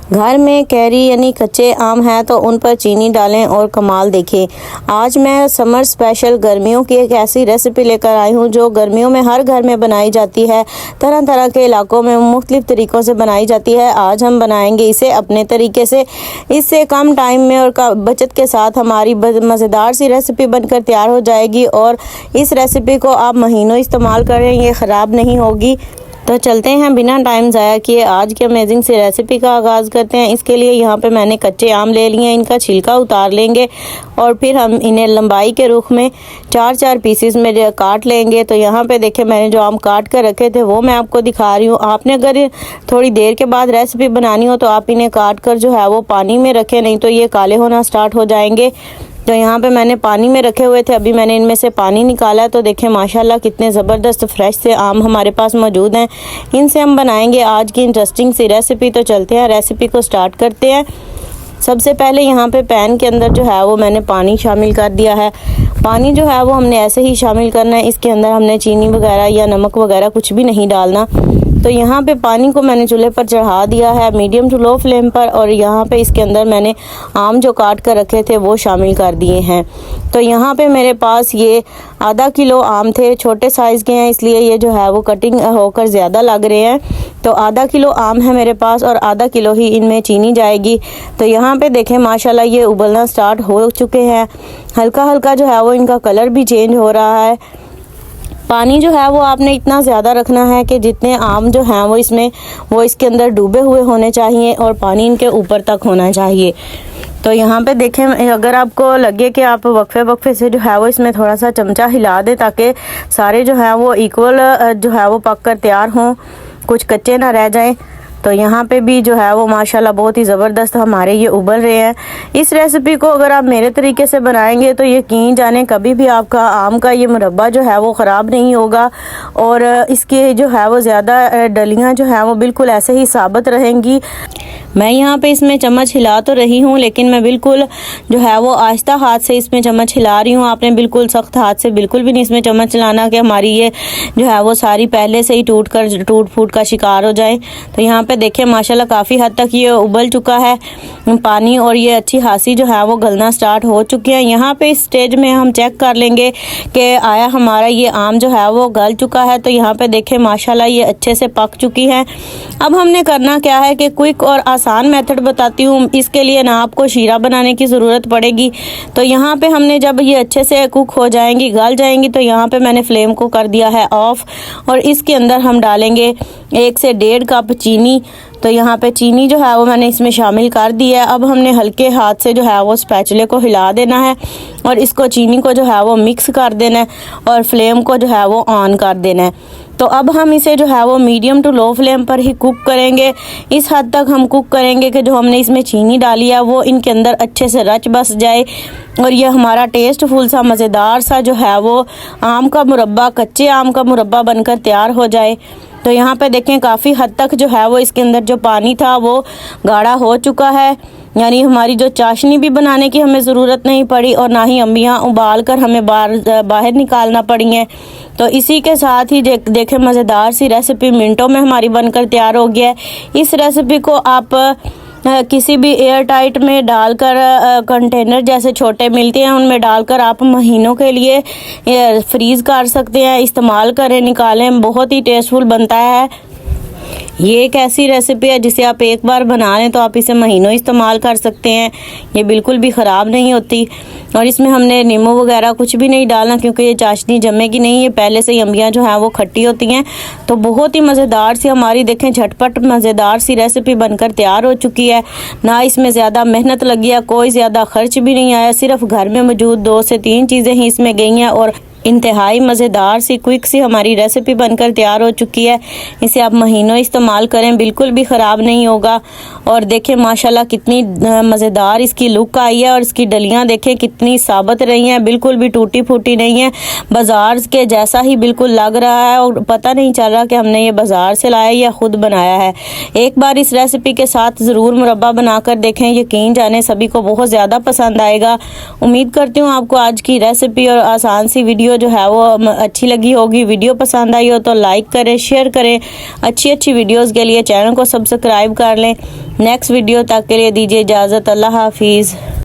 घर में कैरी यानी कच्चे आम हैं तो उन पर चीनी डालें और कमाल देखें। आज मैं समर स्पेशल गर्मियों की एक ऐसी रेसिपी लेकर आई हूँ जो गर्मियों में हर घर में बनाई जाती है। तरह तरह के इलाकों में मुख्तलिफ तरीक़ों से बनाई जाती है। आज हम बनाएंगे इसे अपने तरीके से। इससे कम टाइम में और बचत के साथ हमारी मज़ेदार सी रेसिपी बनकर तैयार हो जाएगी और इस रेसिपी को आप महीनों इस्तेमाल करें, ये ख़राब नहीं होगी। तो चलते हैं बिना टाइम ज़ाया किए आज की अमेजिंग सी रेसिपी का आगाज़ करते हैं। इसके लिए यहाँ पे मैंने कच्चे आम ले लिए हैं, इनका छिलका उतार लेंगे और फिर हम इन्हें लंबाई के रुख में 4-4 पीसेस में काट लेंगे। तो यहाँ पे देखें मैंने जो आम काट कर रखे थे वो मैं आपको दिखा रही हूँ। आपने अगर थोड़ी देर के बाद रेसिपी बनानी हो तो आप इन्हें काट कर जो है वो पानी में रखें, नहीं तो ये काले होना स्टार्ट हो जाएंगे। तो यहाँ पे मैंने पानी में रखे हुए थे, अभी मैंने इनमें से पानी निकाला है। तो देखें माशाल्लाह कितने ज़बरदस्त फ्रेश से आम हमारे पास मौजूद हैं। इनसे हम बनाएंगे आज की इंटरेस्टिंग सी रेसिपी। तो चलते हैं रेसिपी को स्टार्ट करते हैं। सबसे पहले यहाँ पे पैन के अंदर जो है वो मैंने पानी शामिल कर दिया है। पानी जो है वो हमने ऐसे ही शामिल करना है, इसके अंदर हमने चीनी वगैरह या नमक वगैरह कुछ भी नहीं डालना। तो यहाँ पे पानी को मैंने चूल्हे पर चढ़ा दिया है मीडियम टू लो फ्लेम पर और यहाँ पे इसके अंदर मैंने आम जो काट कर रखे थे वो शामिल कर दिए हैं। तो यहाँ पे मेरे पास ये आधा किलो आम थे, छोटे साइज़ के हैं इसलिए ये जो है वो कटिंग होकर ज़्यादा लग रहे हैं। तो आधा किलो आम है मेरे पास और आधा किलो ही इनमें चीनी जाएगी। तो यहाँ पे देखें माशाल्लाह ये उबलना स्टार्ट हो चुके हैं, हल्का हल्का जो है वो इनका कलर भी चेंज हो रहा है। पानी जो है वो आपने इतना ज़्यादा रखना है कि जितने आम जो हैं वो इसके अंदर डूबे हुए होने चाहिए और पानी इनके ऊपर तक होना चाहिए। तो यहाँ पे देखें अगर आपको लगे कि आप वक्फे से जो है वो इसमें थोड़ा सा चमचा हिला दें ताकि सारे जो है वो इक्वल जो है वो पक कर तैयार हों, कुछ कच्चे ना रह जाएं। तो यहाँ पे भी जो है वो माशाल्लाह बहुत ही ज़बरदस्त हमारे ये उबल रहे हैं। इस रेसिपी को अगर आप मेरे तरीके से बनाएंगे तो यकीन जाने कभी भी आपका आम का ये मुरब्बा जो है वो ख़राब नहीं होगा और इसके जो है वो ज़्यादा डलियाँ जो हैं वो बिल्कुल ऐसे ही साबित रहेंगी। मैं यहाँ पे इसमें चम्मच हिला तो रही हूँ लेकिन मैं बिल्कुल जो है वो आहिस्ता हाथ से इसमें चम्मच हिला रही हूँ। आपने बिल्कुल सख्त हाथ से बिल्कुल भी नहीं इसमें चम्मच चलाना कि हमारी ये जो है वो सारी पहले से ही टूट फूट का शिकार हो जाए। तो यहाँ पे देखें माशाल्लाह काफ़ी हद तक ये उबल चुका है पानी और ये अच्छी खासी जो है वो गलना स्टार्ट हो चुकी है। यहाँ पे इस स्टेज में हम चेक कर लेंगे कि आया हमारा ये आम जो है वो गल चुका है। तो यहाँ पे देखें माशाल्लाह ये अच्छे से पक चुकी है। अब हमने करना क्या है कि क्विक और आसान मेथड बताती हूँ, इसके लिए ना आपको शीरा बनाने की ज़रूरत पड़ेगी। तो यहाँ पे हमने जब ये अच्छे से कुक हो जाएंगी, गल जाएंगी, तो यहाँ पे मैंने फ्लेम को कर दिया है ऑफ और इसके अंदर हम डालेंगे 1 से 1.5 कप चीनी। तो यहाँ पे चीनी जो है वो मैंने इसमें शामिल कर दी है। अब हमने हल्के हाथ से जो है वो स्पैचुले को हिला देना है और इसको चीनी को जो है वो मिक्स कर देना है और फ्लेम को जो है वो ऑन कर देना है। तो अब हम इसे जो है वो मीडियम टू लो फ्लेम पर ही कुक करेंगे। इस हद तक हम कुक करेंगे कि जो हमने इसमें चीनी डाली है वो इनके अंदर अच्छे से रच बस जाए और ये हमारा टेस्टफुल सा मज़ेदार सा जो है वो आम का मुरब्बा, कच्चे आम का मुरब्बा बनकर तैयार हो जाए। तो यहाँ पे देखें काफ़ी हद तक जो है वो इसके अंदर जो पानी था वो गाढ़ा हो चुका है, यानी हमारी जो चाशनी भी बनाने की हमें ज़रूरत नहीं पड़ी और ना ही अम्बियाँ उबाल कर हमें बाहर निकालना पड़ी हैं। तो इसी के साथ ही देखें मज़ेदार सी रेसिपी मिनटों में हमारी बनकर तैयार हो गया है। इस रेसिपी को आप किसी भी एयर टाइट में डालकर कंटेनर जैसे छोटे मिलते हैं उनमें डालकर आप महीनों के लिए फ्रीज़ कर सकते हैं, इस्तेमाल करें, निकालें, बहुत ही टेस्टफुल बनता है। ये एक ऐसी रेसिपी है जिसे आप एक बार बना लें तो आप इसे महीनों इस्तेमाल कर सकते हैं, ये बिल्कुल भी ख़राब नहीं होती। और इसमें हमने नींबू वगैरह कुछ भी नहीं डालना क्योंकि ये चाशनी जमेगी नहीं, ये पहले से ही अम्बियाँ जो हैं वो खट्टी होती हैं। तो बहुत ही मज़ेदार सी हमारी देखें झटपट मज़ेदार सी रेसिपी बनकर तैयार हो चुकी है। ना इसमें ज़्यादा मेहनत लगी है, कोई ज़्यादा खर्च भी नहीं आया, सिर्फ घर में मौजूद 2 से 3 चीज़ें ही इसमें गई हैं और इंतहाई मज़ेदार सी क्विक सी हमारी रेसिपी बनकर तैयार हो चुकी है। इसे आप महीनों इस्तेमाल करें, बिल्कुल भी ख़राब नहीं होगा। और देखें माशाल्लाह कितनी मज़ेदार इसकी लुक आई है और इसकी डलियाँ देखें कितनी साबित रही हैं, बिल्कुल भी टूटी फूटी नहीं है, बाज़ार के जैसा ही बिल्कुल लग रहा है और पता नहीं चल रहा कि हमने ये बाज़ार से लाया या ख़ुद बनाया है। एक बार इस रेसिपी के साथ ज़रूर मुरब्बा बनाकर देखें, यकीन जाने सभी को बहुत ज़्यादा पसंद आएगा। उम्मीद करती हूँ आपको आज की रेसिपी और आसान सी वीडियो वीडियो जो है वो अच्छी लगी होगी। वीडियो पसंद आई हो तो लाइक करें, शेयर करें। अच्छी वीडियोस के लिए चैनल को सब्सक्राइब कर लें। नेक्स्ट वीडियो तक के लिए दीजिए इजाज़त। अल्लाह हाफिज़।